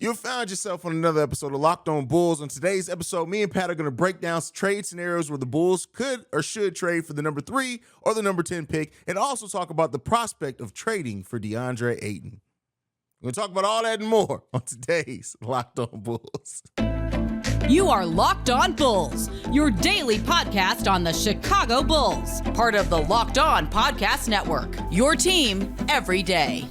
You found yourself on another episode of Locked On Bulls. On today's episode, me and Pat are going to break down trade scenarios where the Bulls could or should trade for the number 3 or the number 10 pick, and also talk about the prospect of trading for DeAndre Ayton. We're going to talk about all that and more on today's Locked On Bulls. You are Locked On Bulls, your daily podcast on the Chicago Bulls, part of the Locked On Podcast Network, your team every day.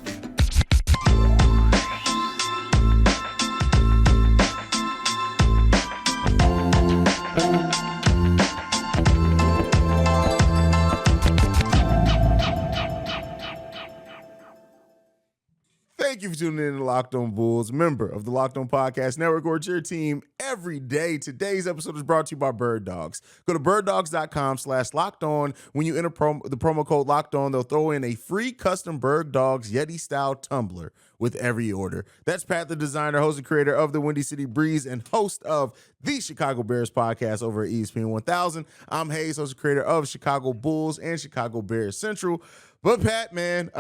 Thank you for tuning in to Locked On Bulls, member of the Locked On Podcast Network, or it's your team every day. Today's episode is brought to you by Birddogs. Go to birddogs.com/lockedon. When you enter the promo code Locked On, they'll throw in a free custom Birddogs Yeti-style tumbler with every order. That's Pat the Designer, host and creator of the Windy City Breeze and host of the Chicago Bears podcast over at ESPN 1000. I'm Haize, host and creator of Chicago Bulls and Chicago Bears Central. But Pat, man,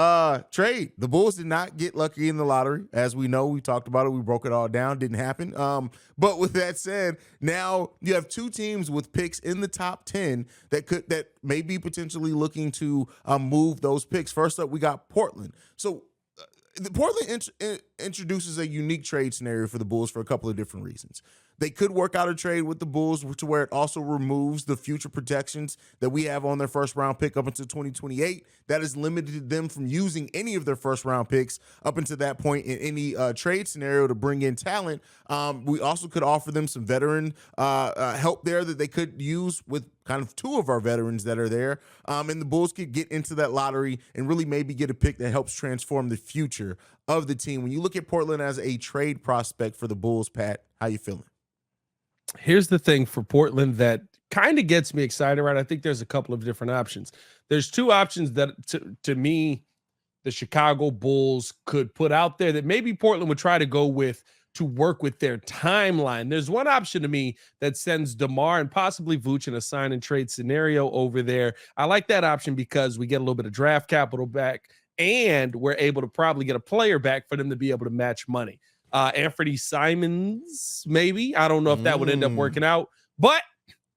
trade. The Bulls did not get lucky in the lottery. As we know, we talked about it. We broke it all down. Didn't happen. But with that said, now you have two teams with picks in the top 10 that may be potentially looking to move those picks. First up, we got Portland. So Portland introduces a unique trade scenario for the Bulls for a couple of different reasons. They could work out a trade with the Bulls to where it also removes the future protections that we have on their first-round pick up until 2028. That has limited them from using any of their first-round picks up until that point in any trade scenario to bring in talent. We also could offer them some veteran help there that they could use with kind of two of our veterans that are there. And the Bulls could get into that lottery and really maybe get a pick that helps transform the future of the team. When you look at Portland as a trade prospect for the Bulls, Pat, how you feeling? Here's the thing for Portland that kind of gets me excited, right? I think there's a couple of different options. There's two options that, to me, the Chicago Bulls could put out there that maybe Portland would try to go with to work with their timeline. There's one option to me that sends DeMar and possibly Vooch in a sign and trade scenario over there. I like that option because we get a little bit of draft capital back and we're able to probably get a player back for them to be able to match money. Anthony Simons, maybe. I don't know if that would end up working out, but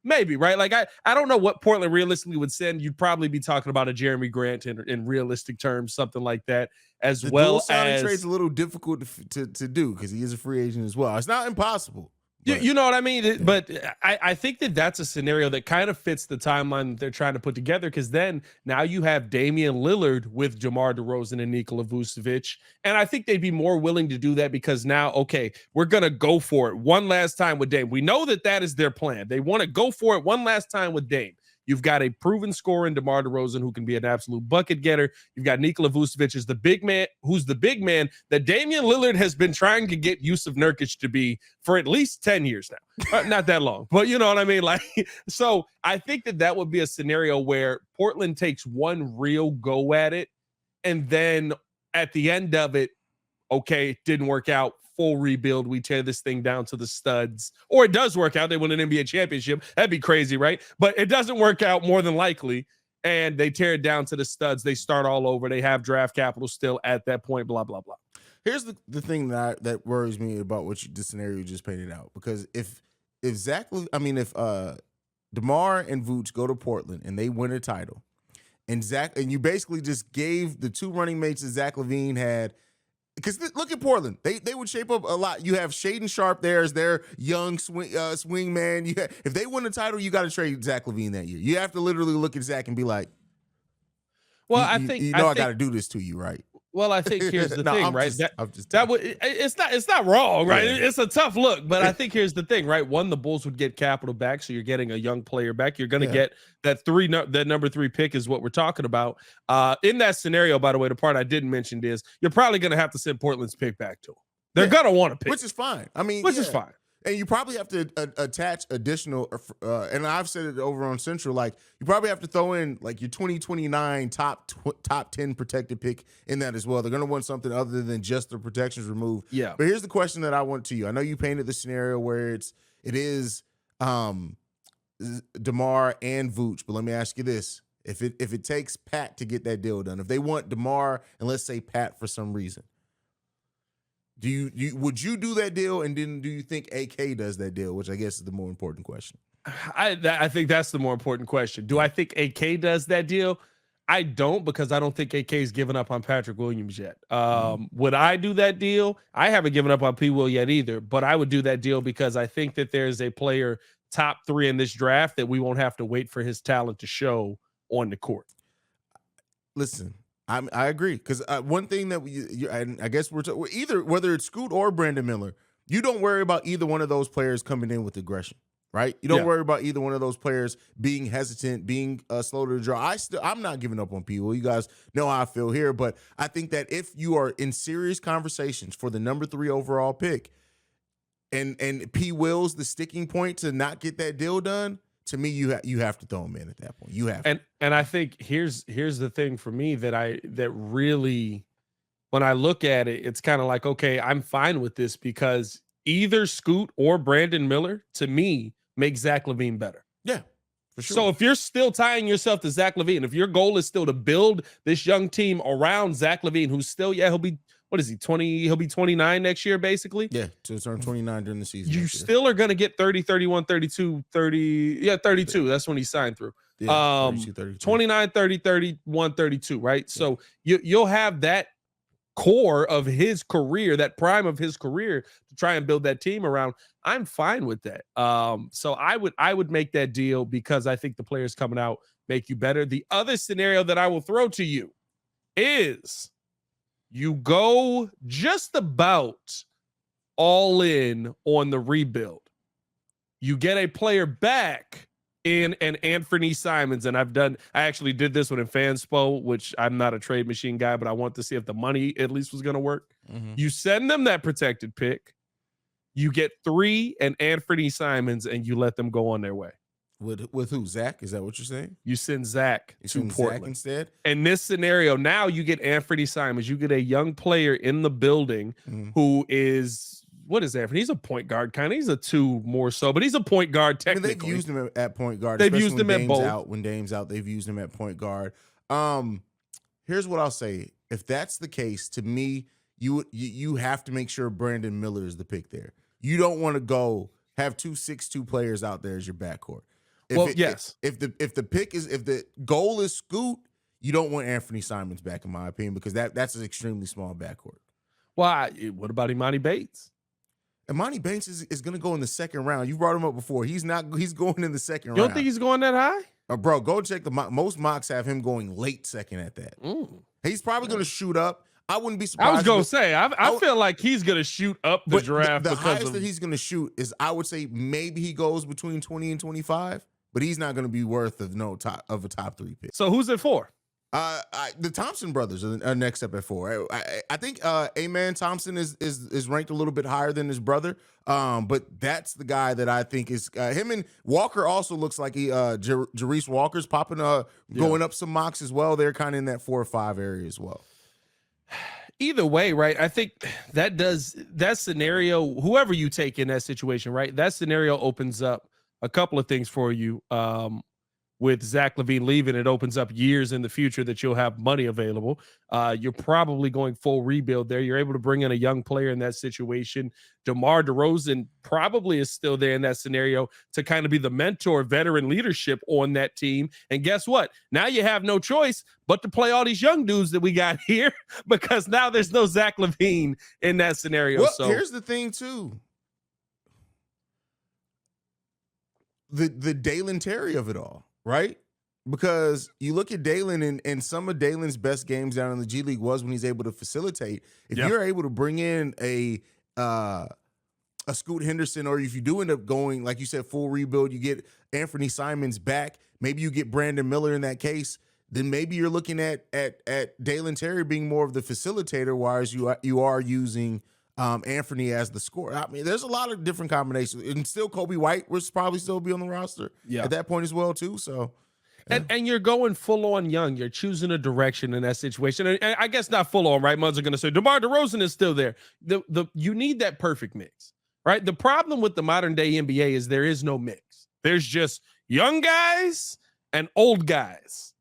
maybe, right? Like, I don't know what Portland realistically would send. You'd probably be talking about a Jeremy Grant in realistic terms, something like that, as the well as trade's a a little difficult to do because he is a free agent as well. It's not impossible. You know what I mean? But I think that's a scenario that kind of fits the timeline that they're trying to put together, because then now you have Damian Lillard with DeMar DeRozan and Nikola Vucevic. And I think they'd be more willing to do that because now, okay, we're going to go for it one last time with Dame. We know that is their plan. They want to go for it one last time with Dame. You've got a proven scorer in DeMar DeRozan who can be an absolute bucket getter. You've got Nikola Vucevic as the big man, who's the big man that Damian Lillard has been trying to get Jusuf Nurkic to be for at least 10 years now. Not that long, but you know what I mean? Like, so I think that would be a scenario where Portland takes one real go at it, and then at the end of it, okay, it didn't work out. Full rebuild, we tear this thing down to the studs, or it does work out, they win an NBA championship. That'd be crazy, right? But it doesn't work out more than likely, and they tear it down to the studs. They start all over. They have draft capital still at that point, blah, blah, blah. Here's the thing that worries me about the scenario you just painted out, because if DeMar and Vooch go to Portland and they win a title, and you basically just gave the two running mates that Zach LaVine had. Because look at Portland. They would shape up a lot. You have Shaedon Sharpe there as their young swing man. If they win the title, you got to trade Zach LaVine that year. You have to literally look at Zach and be like, well, I got to do this to you, right? Well, I think here's the thing, right? It's not wrong, right? Yeah. It's a tough look, but I think here's the thing, right? One, the Bulls would get capital back, so you're getting a young player back. You're going to get that number 3 pick is what we're talking about. In that scenario, by the way, the part I didn't mention is you're probably going to have to send Portland's pick back to them. They're going to want to pick, which is fine. I mean, which is fine. And you probably have to attach additional, and I've said it over on Central, like you probably have to throw in like your 2029 top 10 protected pick in that as well. They're going to want something other than just the protections removed. Yeah. But here's the question that I want to you. I know you painted the scenario where it is DeMar and Vooch, but let me ask you this. If it takes Pat to get that deal done, if they want DeMar and let's say Pat for some reason, Would you do that deal? And then do you think AK does that deal? Which I guess is the more important question. I think that's the more important question. Do I think AK does that deal? I don't, because I don't think AK is giving up on Patrick Williams yet. Would I do that deal? I haven't given up on P. Will yet either, but I would do that deal because I think that there's a player top 3 in this draft that we won't have to wait for his talent to show on the court. Listen, I agree, because one thing that I guess we're either, whether it's Scoot or Brandon Miller, you don't worry about either one of those players coming in with aggression. Right? You don't worry about either one of those players being hesitant, being slow to the draw. I'm not giving up on P. Will. You guys know how I feel here, but I think that if you are in serious conversations for the number 3 overall pick, and P. Will's the sticking point to not get that deal done, to me, you have to throw him in at that point. You have to. And I think here's the thing for me that really, when I look at it, it's kind of like, okay, I'm fine with this, because either Scoot or Brandon Miller, to me, make Zach LaVine better. Yeah, for sure. So if you're still tying yourself to Zach LaVine, if your goal is still to build this young team around Zach LaVine, who's still, he'll be, what is he, 20? He'll be 29 next year, basically. Yeah, to turn 29 during the season. You still are going to get 30, 31, 32, 30. 32. That's when he signed through. Yeah, 32, 32. 29, 30, 31, 32, right? Yeah. So you'll have that core of his career, that prime of his career, to try and build that team around. I'm fine with that. So I would make that deal, because I think the players coming out make you better. The other scenario that I will throw to you is you go just about all in on the rebuild. You get a player back in an Anthony Simons, and I actually did this one in Fanspo, which I'm not a trade machine guy, but I want to see if the money at least was going to work. Mm-hmm. You send them that protected pick, you get 3 and Anthony Simons, and you let them go on their way. With who? Zach? Is that what you're saying? You send Zach to Portland Zach instead. In this scenario, now you get Anthony Simons. You get a young player in the building who is, what is Anthony? He's a point guard, kind of. He's a 2 more so, but he's a point guard technically. They've used him at point guard. They've used him at both. When Dame's out, they've used him at point guard. Here's what I'll say. If that's the case, to me, you have to make sure Brandon Miller is the pick there. You don't want to have 2 6'2" players out there as your backcourt. If the goal is Scoot, you don't want Anthony Simons back, in my opinion, because that's an extremely small backcourt. Well, what about Imani Bates? Imani Bates is going to go in the second round. You brought him up before. He's going in the second round. You don't think he's going that high? Bro, go check most mocks have him going late second at that. He's probably going to shoot up. I wouldn't be surprised. I was going to say, I feel like he's going to shoot up the draft. The highest that he's going to shoot is, I would say, maybe he goes between 20 and 25, but he's not going to be worth of a top 3 pick. So who's it for? The Thompson brothers are next up at 4. I think Amen Thompson is ranked a little bit higher than his brother, but that's the guy that I think is him. And Walker also looks like Jerice Walker's popping going up some mocks as well. They're kind of in that 4 or 5 area as well. Either way, right? I think that scenario, whoever you take in that situation, right? That scenario opens up a couple of things for you. With Zach LaVine leaving, it opens up years in the future that you'll have money available. You're probably going full rebuild there. You're able to bring in a young player in that situation. DeMar DeRozan probably is still there in that scenario to kind of be the mentor, veteran leadership on that team. And guess what? Now you have no choice but to play all these young dudes that we got here, because now there's no Zach LaVine in that scenario. Well, so here's the thing too. The Dalen Terry of it all. Right? Because you look at Dalen, and some of Dalen's best games down in the G League was when he's able to facilitate. If you're able to bring in a Scoot Henderson, or if you do end up going, like you said, full rebuild, you get Anthony Simons back, maybe you get Brandon Miller in that case, then maybe you're looking at Dalen Terry being more of the facilitator, whereas you are using Anthony as the scorer. I mean, there's a lot of different combinations, and still Kobe White will probably still be on the roster at that point as well too. So, and you're going full on young. You're choosing a direction in that situation, and I guess not full on. Right? Muds are going to say DeMar DeRozan is still there. You need that perfect mix, right? The problem with the modern day NBA is there is no mix. There's just young guys and old guys.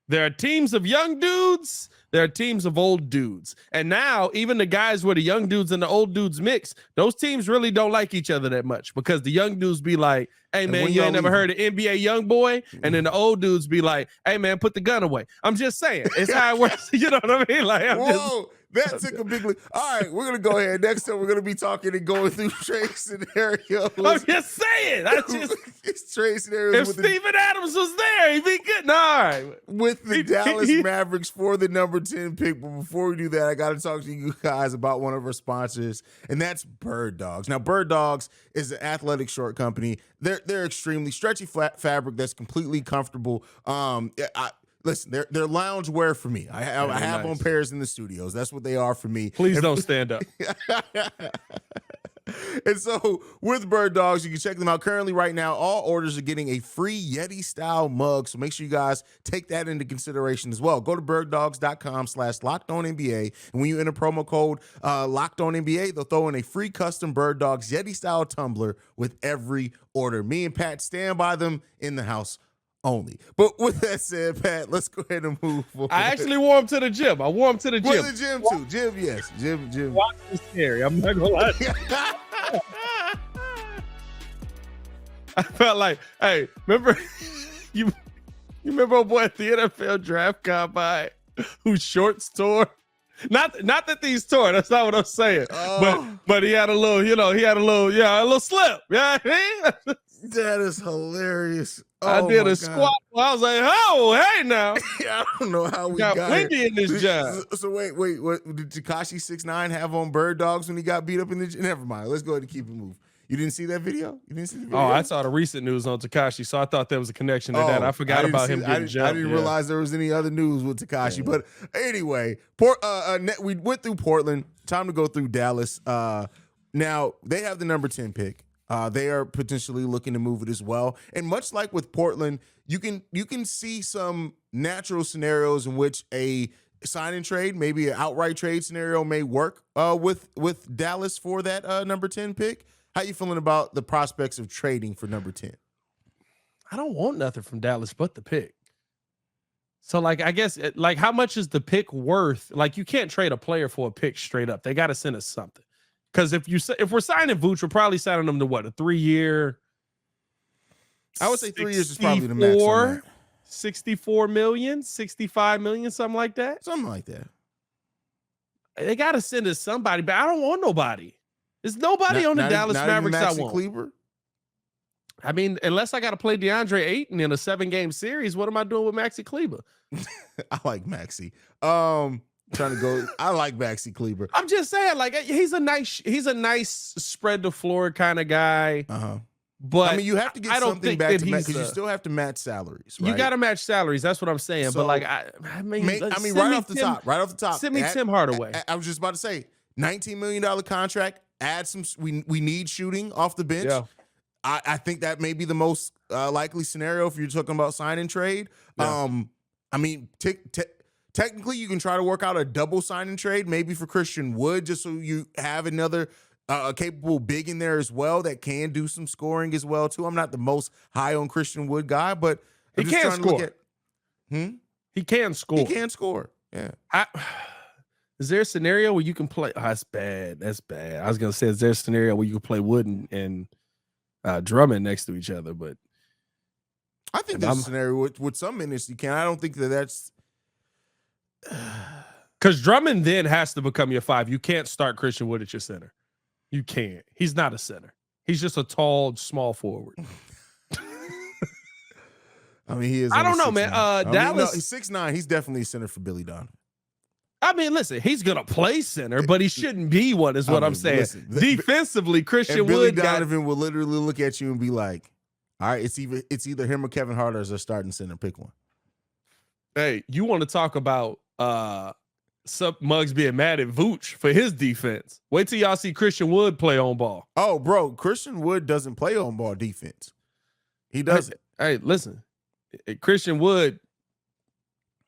There are teams of young dudes. They're teams of old dudes. And now even the guys where the young dudes and the old dudes mix, those teams really don't like each other that much because the young dudes be like, hey, man, you ain't never heard of NBA young boy? And then the old dudes be like, hey, man, put the gun away. I'm just saying. It's how it works. You know what I mean? Like, that took a big leap. All right, we're going to go ahead. Next up, we're going to be talking and going through trade scenarios. I'm just saying. It's trade scenarios. If Steven Adams was there, he'd be good. No, all right. With the Dallas Mavericks for the number 10 pick. But before we do that, I got to talk to you guys about one of our sponsors, and that's Birddogs. Now, Birddogs is an athletic short company. They're extremely stretchy fabric that's completely comfortable. Listen, they're lounge wear for me. I have nice. On pairs in the studios. That's what they are for me. Please don't stand up. And so with Birddogs, you can check them out. Currently, right now, all orders are getting a free Yeti-style mug. So make sure you guys take that into consideration as well. Go to birddogs.com/LockedOnNBA. And when you enter promo code LockedOnNBA, they'll throw in a free custom Birddogs Yeti-style tumbler with every order. Me and Pat stand by them in the house only. But with that said, Pat, let's go ahead and move forward. I actually wore them to the gym. I wore them to the gym. Well, the gym too. Gym, yes. Gym. Watch is scary. I'm not gonna lie. I felt like, hey, remember you remember old boy at the NFL draft combine whose shorts tore? Not that these tore. That's not what I'm saying. But he had a little, a little slip. Yeah, that is hilarious. I did a squat. I was like, oh, hey now. I don't know how we got windy in this job. So wait, what did Tekashi 6ix9ine have on Birddogs when he got beat up in the gym? Never mind. Let's go ahead and keep it moving. You didn't see that video? Oh, I saw the recent news on Tekashi, so I thought there was a connection to that. I forgot about him getting jumped. I didn't realize there was any other news with Tekashi. Yeah. But anyway, we went through Portland. Time to go through Dallas. Now, they have the number 10 pick. They are potentially looking to move it as well. And much like with Portland, you can see some natural scenarios in which a sign and trade, maybe an outright trade scenario may work with Dallas for that number 10 pick. How you feeling about the prospects of trading for number 10? I don't want nothing from Dallas but the pick. So, like, I guess, how much is the pick worth? Like, you can't trade a player for a pick straight up. They got to send us something. Because if we're signing Vooch, we're probably signing them to what, a 3-year? I would say 3 years is probably the max on that. 64 million, 65 million, something like that. Something like that. They got to send us somebody, but I don't want nobody. There's nobody on the Dallas Mavericks I want. Kleber? I mean, unless I got to play DeAndre Ayton in a 7-game series, what am I doing with Maxi Kleber? I like Maxi. I like Maxi Kleber. I'm just saying, like, he's a nice spread the floor kind of guy. But I mean, you have to get something back to match because you still have to match salaries. Right? You got to match salaries. That's what I'm saying. So, but like, I mean, right off the top, send me Tim Hardaway. I was just about to say, $19 million contract. Add some. We need shooting off the bench. Yeah. I think that may be the most likely scenario if you're talking about sign and trade. Yeah. I mean, technically, you can try to work out a double sign and trade, maybe for Christian Wood, just so you have another capable big in there as well that can do some scoring as well too. I'm not the most high on Christian Wood guy, but he can score. He can score. He can score. Yeah. Is there a scenario where you can play? Oh, that's bad. That's bad. I was gonna say, is there a scenario where you can play Wood and Drummond next to each other? But I think there's a scenario with some minutes you can. I don't think that's because Drummond then has to become your 5. You can't start Christian Wood at your center. You can't. He's not a center. He's just a tall, small forward. I mean, he is. I don't know, man. Dallas, he's 6'9". He's definitely a center for Billy Donovan. I mean, listen, he's gonna play center, but he shouldn't be one. Is what I'm saying. Listen, defensively, Christian Wood, Billy Donovan will literally look at you and be like, "All right, it's either him or Kevin Hart as our starting center. Pick one." Hey, you want to talk about Muggs being mad at Vooch for his defense? Wait till y'all see Christian Wood play on ball. Oh, bro, Christian Wood doesn't play on ball defense. He doesn't. Hey, listen, Christian Wood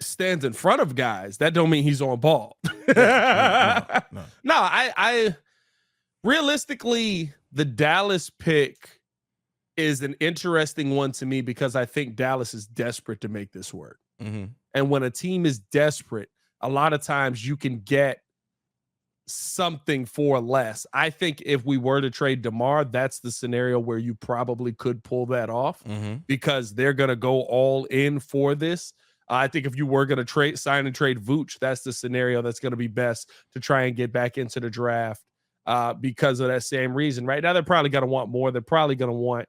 stands in front of guys. That don't mean he's on ball. No. I realistically, the Dallas pick is an interesting one to me because I think Dallas is desperate to make this work. Mm-hmm. And when a team is desperate, a lot of times you can get something for less. I think if we were to trade DeMar, that's the scenario where you probably could pull that off because they're going to go all in for this. I think if you were going to sign and trade Vooch, that's the scenario that's going to be best to try and get back into the draft because of that same reason. Right now, they're probably going to want more. They're probably going to want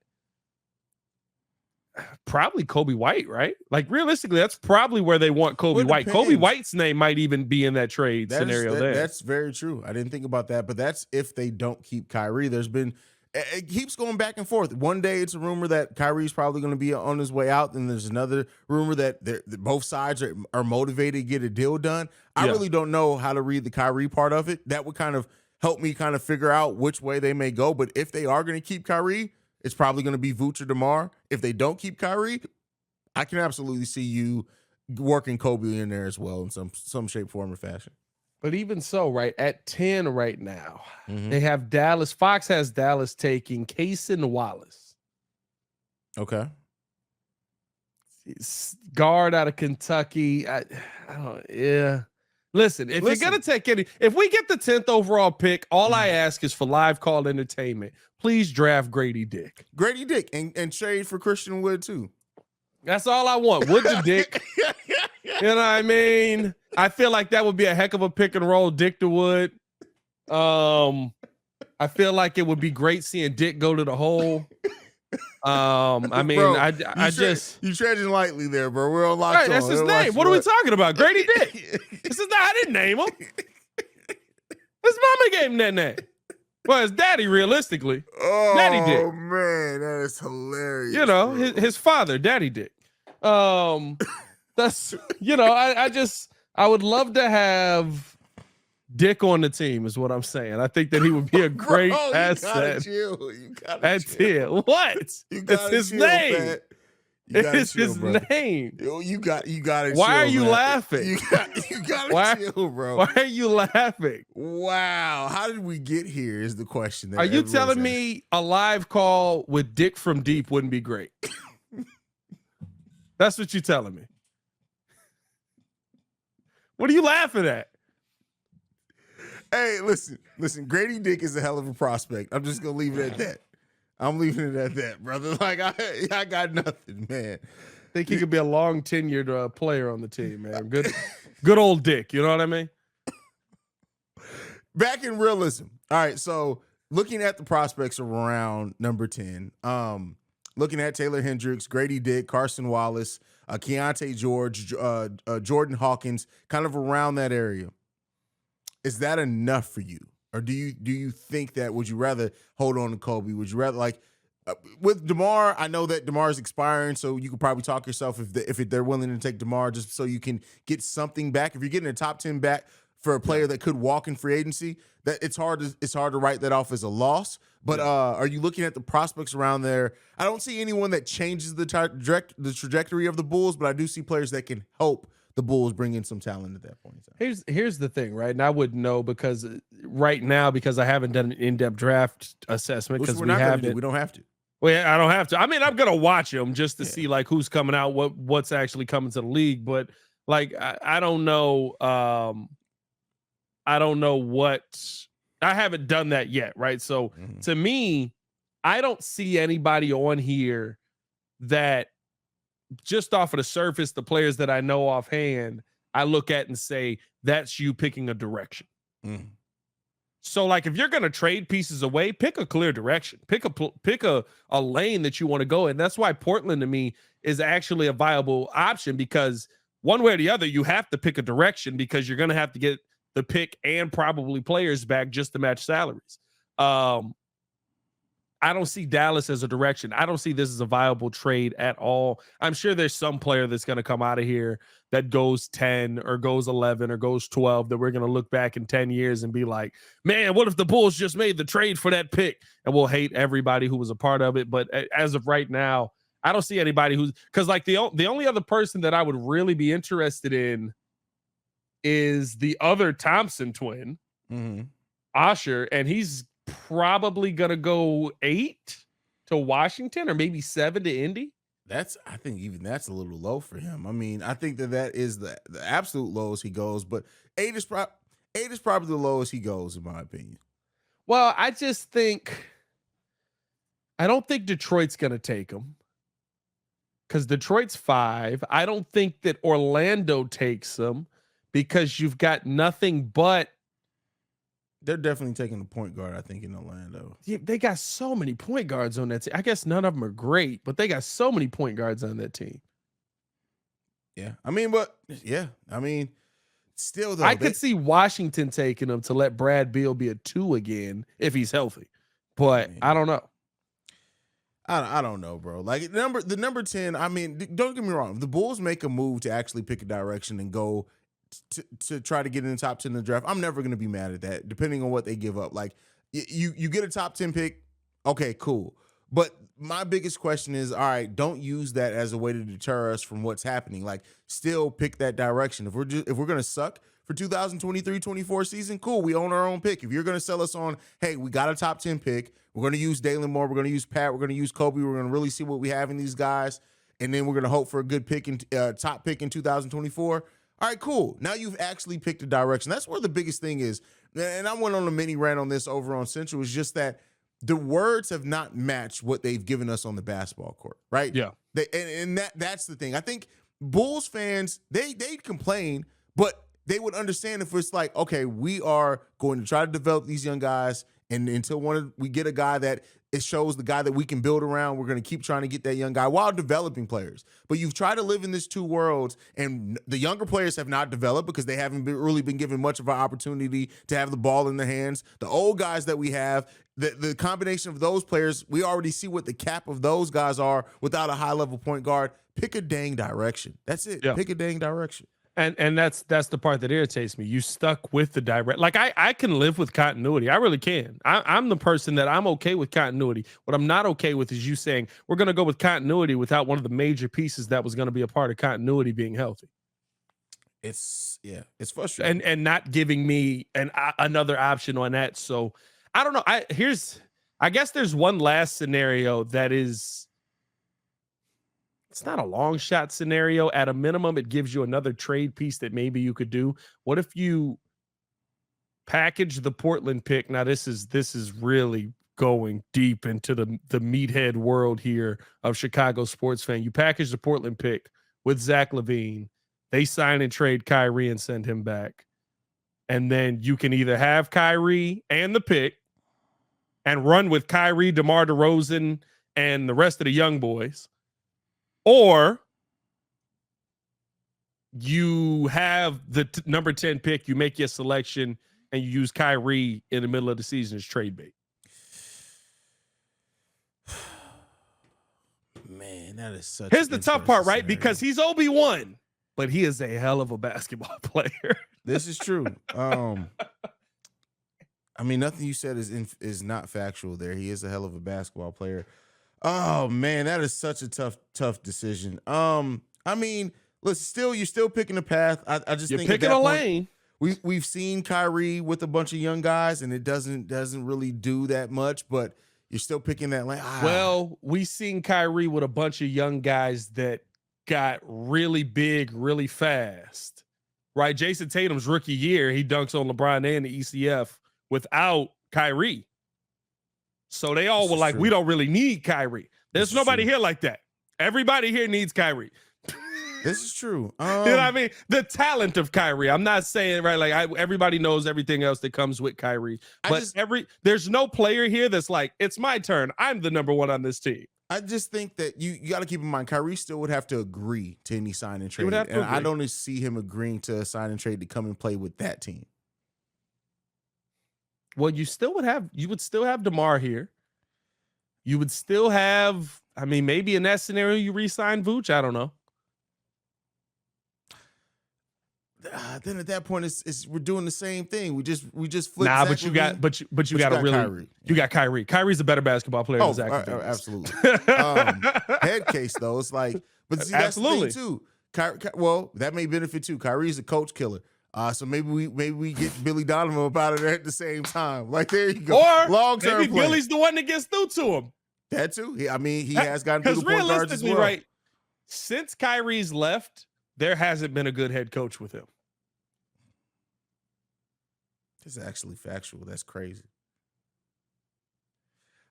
probably Kobe White, right? Like realistically, that's probably where they want Kobe White. Kobe White's name might even be in that trade scenario there. That's very true. I didn't think about that, but that's if they don't keep Kyrie. It keeps going back and forth. One day it's a rumor that Kyrie's probably going to be on his way out. Then there's another rumor that both sides are motivated to get a deal done. I really don't know how to read the Kyrie part of it. That would kind of help me kind of figure out which way they may go. But if they are going to keep Kyrie, it's probably going to be Vooch or DeMar. If they don't keep Kyrie, I can absolutely see you working Kobe in there as well in some shape, form, or fashion. But even so, right, at 10 right now, they have Dallas. Fox has Dallas taking Cason Wallace. Okay. Guard out of Kentucky. I don't, yeah. Listen, if you're going to take if we get the 10th overall pick, all I ask is for live call entertainment. Please draft Grady Dick. Grady Dick and trade for Christian Wood too. That's all I want. Wood to Dick. You know what I mean? I feel like that would be a heck of a pick and roll, Dick to Wood. I feel like it would be great seeing Dick go to the hole. I mean, bro, you treading lightly there, bro. We're on locked on. That's his name. What are we talking about? Grady Dick. This is not. I didn't name him. His mama gave him that name. Well, his daddy, realistically. Oh, Daddy Dick. Man, that is hilarious. You know, his father, Daddy Dick. That's, you know, I would love to have Dick on the team is what I'm saying. I think that he would be a great asset. You gotta That's chill. it. What? It's his name. It's his name. You got to. Why are you laughing? You got to chill, bro. Why are you laughing? Wow. How did we get here? Is the question. Are you telling me a live call with Dick from Deep wouldn't be great? That's what you're telling me. What are you laughing at? Hey, listen. Grady Dick is a hell of a prospect. I'm just gonna leave it at that. I'm leaving it at that, brother. Like I got nothing, man. I think he could be a long tenured player on the team, man. Good old Dick. You know what I mean? Back in realism. All right. So looking at the prospects around number 10, looking at Taylor Hendricks, Grady Dick, Carson Wallace, Keontae George, Jordan Hawkins, kind of around that area. Is that enough for you? Or do you think that, would you rather hold on to Kobe? Would you rather, with DeMar, I know that DeMar is expiring, so you could probably talk yourself if they're willing to take DeMar just so you can get something back. If you're getting a top 10 back for a player that could walk in free agency, that it's hard to write that off as a loss. But are you looking at the prospects around there? I don't see anyone that changes the trajectory of the Bulls, but I do see players that can help the Bulls bring in some talent at that point in time. Here's the thing, right? And I wouldn't know because I haven't done an in-depth draft assessment because we don't have to. Well, I don't have to. I mean, I'm gonna watch them just to see who's coming out, what's actually coming to the league. But I don't know. I don't know what. I haven't done that yet, right? So to me, I don't see anybody on here that, just off of the surface, the players that I know offhand, I look at and say, that's you picking a direction. So if you're going to trade pieces away, pick a clear direction, pick a lane that you want to go in. That's why Portland to me is actually a viable option, because one way or the other, you have to pick a direction because you're going to have to get the pick and probably players back just to match salaries. I don't see Dallas as a direction. I don't see this as a viable trade at all. I'm sure there's some player that's going to come out of here that goes 10 or goes 11 or goes 12 that we're going to look back in 10 years and be like, man, what if the Bulls just made the trade for that pick? And we'll hate everybody who was a part of it. But as of right now, I don't see anybody who's, because the only other person that I would really be interested in is the other Thompson twin, Asher, and he's probably gonna go 8 to Washington or maybe 7 to Indy. I think even that's a little low for him. I mean, I think that is the absolute lowest he goes, but 8 is probably the lowest he goes, in my opinion. Well, I don't think Detroit's going to take him because Detroit's 5. I don't think that Orlando takes him because you've got nothing but. They're definitely taking a point guard, I think, in Orlando. Yeah, they got so many point guards on that team. I guess none of them are great, but they got so many point guards on that team. Yeah. Still, though. I could see Washington taking him to let Brad Beal be a 2 again if he's healthy. But I don't know. I don't know, bro. Like the number 10, I mean, don't get me wrong. If the Bulls make a move to actually pick a direction and go to try to get in the top 10 in the draft, I'm never going to be mad at that, depending on what they give up. Like, you get a top 10 pick, okay, cool. But my biggest question is, all right, don't use that as a way to deter us from what's happening. Like, still pick that direction. If we're going to suck for 2023-24 season, cool, we own our own pick. If you're going to sell us on, hey, we got a top 10 pick, we're going to use Dalen Moore, we're going to use Pat, we're going to use Kobe, we're going to really see what we have in these guys, and then we're going to hope for a good pick, top pick in 2024. All right, cool. Now you've actually picked a direction. That's where the biggest thing is. And I went on a mini rant on this over on Central. It's just that the words have not matched what they've given us on the basketball court, right? Yeah. That's the thing. I think Bulls fans, they complain, but they would understand if it's like, okay, we are going to try to develop these young guys, and until we get a guy that it shows the guy that we can build around, we're going to keep trying to get that young guy while developing players. But you've tried to live in this two worlds, and the younger players have not developed because they haven't really been given much of an opportunity to have the ball in their hands. The old guys that we have, the combination of those players, we already see what the cap of those guys are without a high-level point guard. Pick a dang direction. That's it. Yeah. Pick a dang direction. And that's the part that irritates me. You stuck with the direct. Like, I can live with continuity. I really can. I'm the person that I'm okay with continuity. What I'm not okay with is you saying we're going to go with continuity without one of the major pieces that was going to be a part of continuity being healthy. It's frustrating. And not giving me another option on that. So I don't know. I guess there's one last scenario that is. It's not a long shot scenario. At a minimum, it gives you another trade piece that maybe you could do. What if you package the Portland pick? Now, this is really going deep into the meathead world here of Chicago sports fan. You package the Portland pick with Zach LaVine. They sign and trade Kyrie and send him back. And then you can either have Kyrie and the pick and run with Kyrie, DeMar DeRozan, and the rest of the young boys. Or you have the number 10 pick, you make your selection, and you use Kyrie in the middle of the season as trade bait. Man, that is such. Here's the tough part, right? Because he's Obi-Wan, but he is a hell of a basketball player. This is true. I mean, nothing you said is not factual there. He is a hell of a basketball player. Oh man, that is such a tough decision. I mean, listen, you're still picking a path. I just think picking a lane. We've seen Kyrie with a bunch of young guys, and it doesn't really do that much. But you're still picking that lane. Well, we seen Kyrie with a bunch of young guys that got really big, really fast. Right? Jason Tatum's rookie year, he dunks on LeBron and the ECF without Kyrie. So they all were like, we don't really need Kyrie. There's nobody here like that. Everybody here needs Kyrie. This is true. You know what I mean? The talent of Kyrie. I'm not saying, right, like everybody knows everything else that comes with Kyrie. But there's no player here that's like, it's my turn. I'm the number one on this team. I just think that you got to keep in mind, Kyrie still would have to agree to any sign and trade. And I don't see him agreeing to a sign and trade to come and play with that team. Well, you would still have DeMar here. You would still have, I mean, maybe in that scenario, you re-sign Vooch. I don't know. Then at that point, we're doing the same thing. We just flip. Nah, but you got Kyrie. You got Kyrie. Kyrie's a better basketball player than Zach. Absolutely. Head case though, it's like, but see, that's the thing too. Well, that may benefit too. Kyrie's a coach killer. So maybe we get Billy Donovan up out of there at the same time. Like, there you go. Or long-term maybe play. Billy's the one that gets through to him. That too. He has gotten through the point guards as well. Right, since Kyrie's left, there hasn't been a good head coach with him. This is actually factual. That's crazy.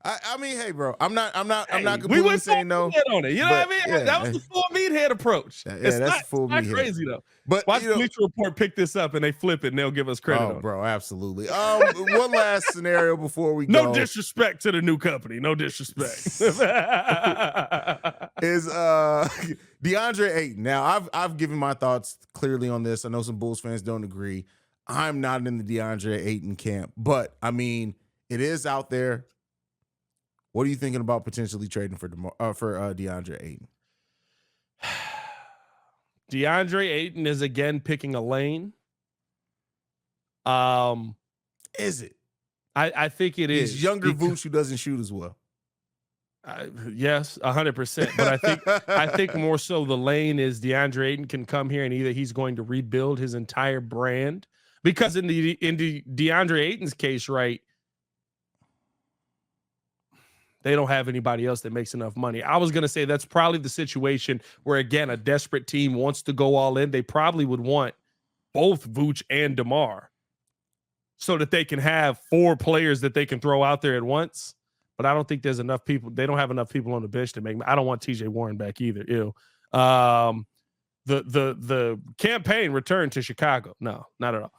I mean, hey, bro, I'm not completely saying no on it. You know what I mean? yeah, that was the full Meathead approach. That's not, full not Meathead. crazy though. But watch the Bleacher Report pick this up and they flip it and they'll give us credit on bro, absolutely. One last scenario before we go. No disrespect to the new company. No disrespect. Is DeAndre Ayton. Now, I've given my thoughts clearly on this. I know some Bulls fans don't agree. I'm not in the DeAndre Ayton camp, but I mean, it is out there. What are you thinking about potentially trading for DeAndre Ayton? DeAndre Ayton is again picking a lane. Is it? I think it is. He's younger Vooch who doesn't shoot as well. Yes, 100%. But I think more so the lane is DeAndre Ayton can come here and either he's going to rebuild his entire brand, because in the DeAndre Ayton's case, right, they don't have anybody else that makes enough money. I was going to say that's probably the situation where, again, a desperate team wants to go all in. They probably would want both Vooch and DeMar so that they can have 4 players that they can throw out there at once. But I don't think there's enough people. They don't have enough people on the bench to make. I don't want TJ Warren back either. Ew. The campaign returned to Chicago. No, not at all.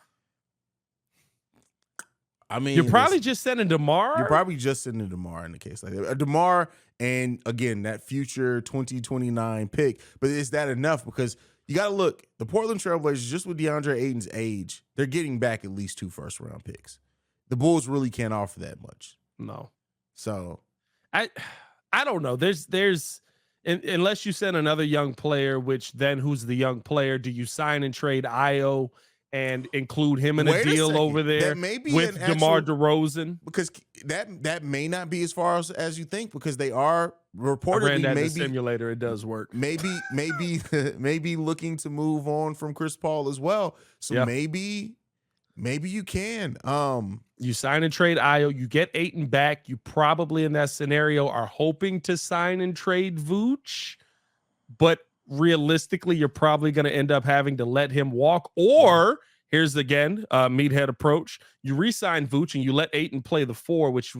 I mean, you're probably just sending DeMar. You're probably just sending DeMar in the case like that. DeMar, and again, that future 2029 pick. But is that enough? Because you got to look, the Portland Trailblazers, just with DeAndre Ayton's age, they're getting back at least 2 first-round picks. The Bulls really can't offer that much. No. So I don't know. There's unless you send another young player, which then who's the young player? Do you sign and trade Io and include him in a deal over there with DeMar DeRozan? Because that may not be as far as you think, because they are reportedly maybe the simulator. It does work. Maybe looking to move on from Chris Paul as well. So yeah. maybe you can. You sign and trade Io, you get Ayton back. You probably in that scenario are hoping to sign and trade Vooch, but realistically, you're probably going to end up having to let him walk. Or here's again, Meathead approach. You re-sign Vooch and you let Ayton play the 4, which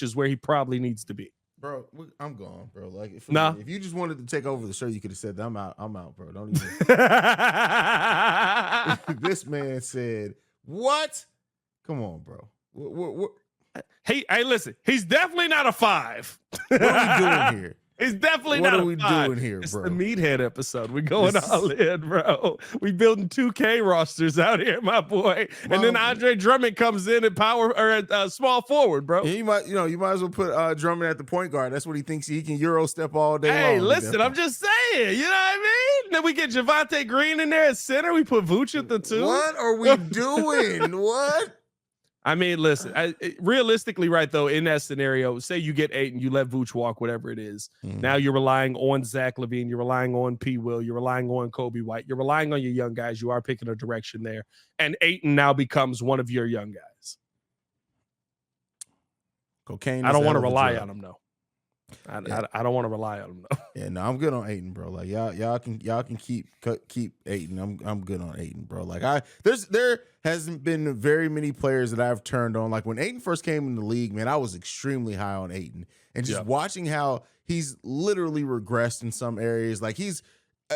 is where he probably needs to be. Bro, I'm gone, bro. Like, if you just wanted to take over the show, you could have said that. I'm out, bro. Don't even. This man said, "What? Come on, bro. What? Hey, listen. He's definitely not a 5. What are we doing here? He's definitely not a 5. What are we doing here, bro? It's the Meathead episode. We're going all in, bro. We building 2K rosters out here, my boy. And then Andre Drummond comes in at power or at small forward, bro. Yeah, you might as well put Drummond at the point guard. That's what he thinks he can Euro step all day long. Hey, listen, I'm just saying. You know what I mean? Then we get Javonte Green in there at center. We put Vooch at the 2. What are we doing? What? I mean, listen, realistically, right, though, in that scenario, say you get 8 and you let Vooch walk, whatever it is. Now you're relying on Zach LaVine. You're relying on P. Will. You're relying on Kobe White. You're relying on your young guys. You are picking a direction there. And Ayton now becomes one of your young guys. Cocaine. I don't want to rely on him, though. I don't want to rely on him though. Yeah, no, I'm good on Ayton, bro. Like y'all can keep Ayton. I'm good on Ayton, bro. Like there hasn't been very many players that I've turned on. Like when Ayton first came in the league, man, I was extremely high on Ayton, and just watching how he's literally regressed in some areas. Like he's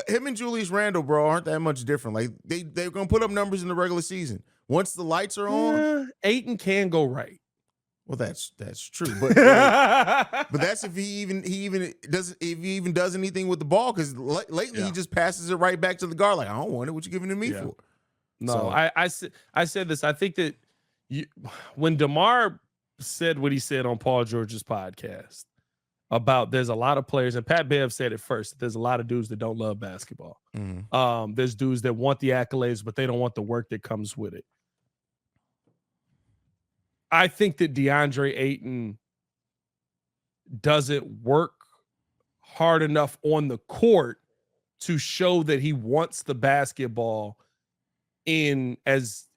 him and Julius Randle, bro, aren't that much different. Like they're gonna put up numbers in the regular season. Once the lights are on, Ayton can go right. Well, that's true, but but that's if he even does anything with the ball, because lately he just passes it right back to the guard. Like, I don't want it. What you giving it to me for? No, so, I said this. I think that when DeMar said what he said on Paul George's podcast about there's a lot of players, and Pat Bev said it first. There's a lot of dudes that don't love basketball. There's dudes that want the accolades, but they don't want the work that comes with it. I think that DeAndre Ayton doesn't work hard enough on the court to show that he wants the basketball in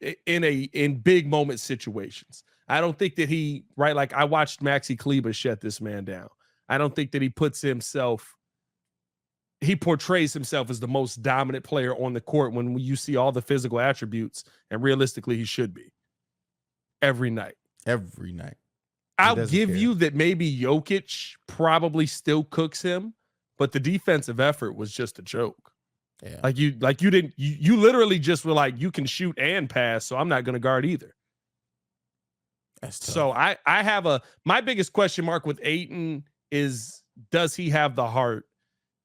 big moment situations. I don't think that he, right, like I watched Maxi Kleber shut this man down. I don't think that he puts himself he portrays himself as the most dominant player on the court when you see all the physical attributes, and realistically, he should be every night. Every night. I'll give you that maybe Jokic probably still cooks him, but the defensive effort was just a joke. Yeah. Like you literally just were like, you can shoot and pass, so I'm not going to guard either. That's tough. So I have my biggest question mark with Ayton is, does he have the heart?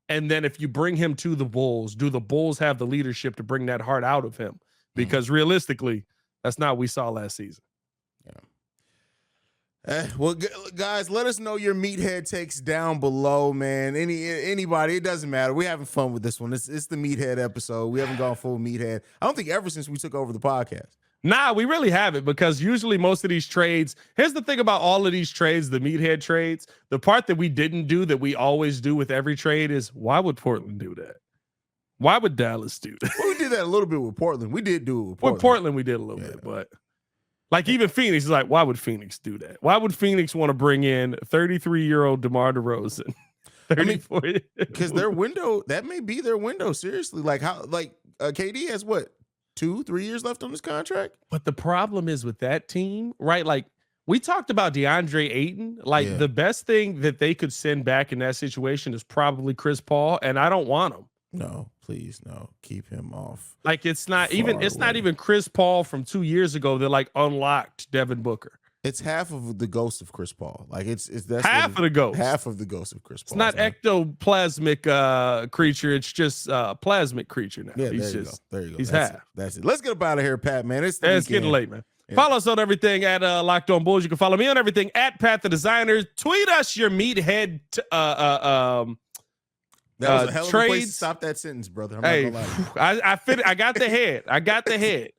And then if you bring him to the Bulls, do the Bulls have the leadership to bring that heart out of him? Because realistically, that's not what we saw last season. Well, guys, let us know your Meathead takes down below, man. Anybody, it doesn't matter. We're having fun with this one. It's the Meathead episode. We haven't gone full Meathead. I don't think ever since we took over the podcast. Nah, we really haven't, because usually most of these trades, here's the thing about all of these trades, the Meathead trades, the part that we didn't do that we always do with every trade is, why would Portland do that? Why would Dallas do that? Well, we did that a little bit with Portland. We did do it with Portland. With Portland, we did a little bit, but like even Phoenix is like, why would Phoenix do that? Why would Phoenix want to bring in 33-year-old DeMar DeRozan? 34. Because their window, that may be their window. Seriously, like KD has what, 2-3 years left on his contract? But the problem is with that team, right? Like we talked about DeAndre Ayton. Like the best thing that they could send back in that situation is probably Chris Paul, and I don't want him. No, please, no. Keep him off. Like it's not even Chris Paul from 2 years ago that like unlocked Devin Booker. It's half of the ghost of Chris Paul. Like that's half of the ghost. Half of the ghost of Chris Paul. It's not ectoplasmic creature. It's just plasmic creature now. Yeah, there you go. He's half. That's it. Let's get up out of here, Pat, man. It's getting late, man. Yeah. Follow us on everything at Locked On Bulls. You can follow me on everything at Pat the Designer. Tweet us your Meathead that was a hell of trades. A place to stop that sentence, brother. I'm not gonna lie. I got the head. I got the head.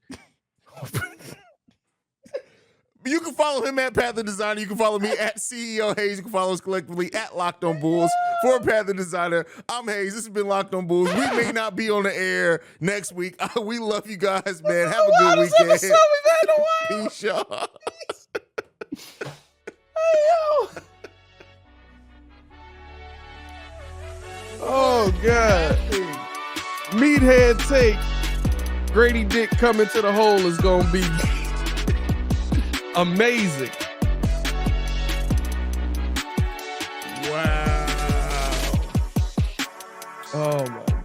You can follow him at Pat the Designer. You can follow me at CEO Haize. You can follow us collectively at Locked On Bulls. For Pat the Designer, I'm Haize. This has been Locked On Bulls. We may not be on the air next week. We love you guys, man. Have a good weekend. Peace, y'all. Oh, God. Meathead take. Grady Dick coming to the hole is going to be amazing. Wow. Oh, my